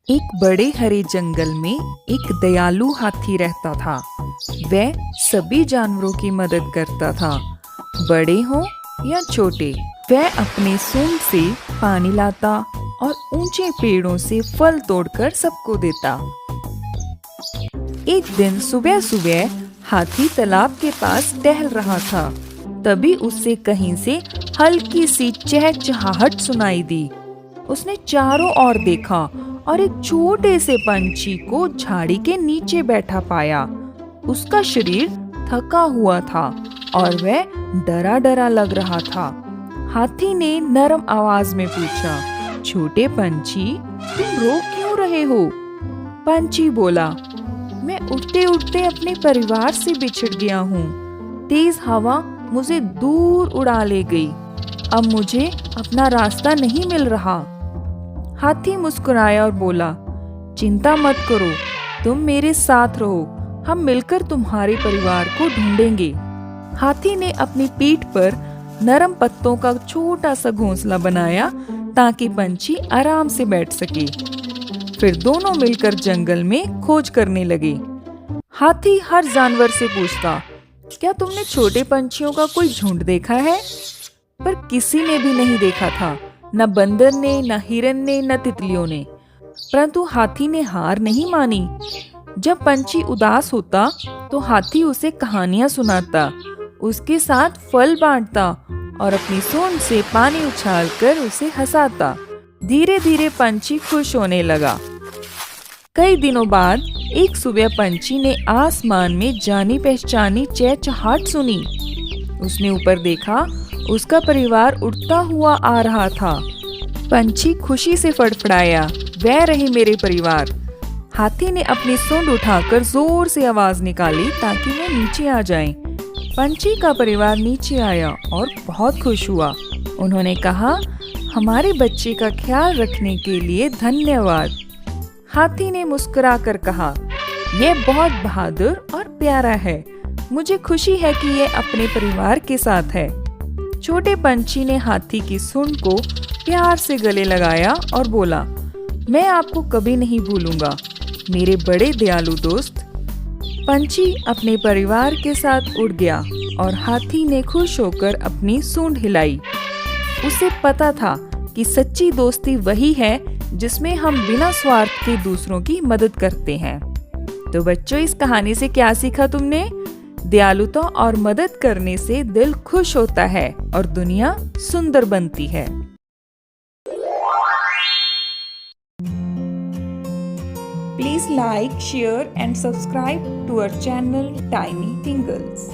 एक बड़े हरे जंगल में एक दयालु हाथी रहता था। वह सभी जानवरों की मदद करता था, बड़े हों या छोटे। वह अपने सूंड से पानी लाता और ऊंचे पेड़ों से फल तोड़कर सबको देता। एक दिन सुबह सुबह हाथी तालाब के पास टहल रहा था। तभी उससे कहीं से हल्की सी चहचहाहट सुनाई दी। उसने चारों ओर देखा और एक छोटे से पंछी को झाड़ी के नीचे बैठा पाया। उसका शरीर थका हुआ था और वह डरा डरा लग रहा था। हाथी ने नरम आवाज में पूछा, छोटे पंछी, तुम रो क्यों रहे हो? पंछी बोला, मैं उड़ते उड़ते अपने परिवार से बिछड़ गया हूँ। तेज हवा मुझे दूर उड़ा ले गई। अब मुझे अपना रास्ता नहीं मिल रहा। हाथी मुस्कुराया और बोला, चिंता मत करो, तुम मेरे साथ रहो, हम मिलकर तुम्हारे परिवार को ढूंढेंगे। हाथी ने अपनी पीठ पर नरम पत्तों का छोटा सा घोंसला बनाया ताकि पंछी आराम से बैठ सके। फिर दोनों मिलकर जंगल में खोज करने लगे। हाथी हर जानवर से पूछता, क्या तुमने छोटे पंछियों का कोई झुंड देखा है? पर किसी ने भी नहीं देखा था, न बंदर ने, न हिरन ने, न तितलियों ने। परंतु हाथी ने हार नहीं मानी। जब पंछी उदास होता तो हाथी उसे कहानियां सुनाता, उसके साथ फल बांटता और अपनी सूंड से पानी उछालकर उसे हंसाता। धीरे धीरे पंछी खुश होने लगा। कई दिनों बाद एक सुबह पंछी ने आसमान में जानी पहचानी चहचहाहट सुनी। उसने ऊपर देखा, उसका परिवार उड़ता हुआ आ रहा था। पंछी खुशी से फड़फड़ाया, वह रहे मेरे परिवार। हाथी ने अपनी सूंड उठाकर जोर से आवाज निकाली ताकि वह नीचे आ जाएं। पंछी का परिवार नीचे आया और बहुत खुश हुआ। उन्होंने कहा, हमारे बच्चे का ख्याल रखने के लिए धन्यवाद। हाथी ने मुस्कुराकर कहा, यह बहुत बहादुर और प्यारा है। मुझे खुशी है कि यह अपने परिवार के साथ है। छोटे पंछी ने हाथी की सूंड को प्यार से गले लगाया और बोला, मैं आपको कभी नहीं भूलूंगा, मेरे बड़े दयालु दोस्त। पंछी अपने परिवार के साथ उड़ गया और हाथी ने खुश होकर अपनी सूंड हिलाई। उसे पता था कि सच्ची दोस्ती वही है जिसमें हम बिना स्वार्थ के दूसरों की मदद करते हैं। तो बच्चों, इस कहानी से क्या सीखा तुमने? दयालुता और मदद करने से दिल खुश होता है और दुनिया सुंदर बनती है। Please like, share and subscribe to our channel Tiny Tingles.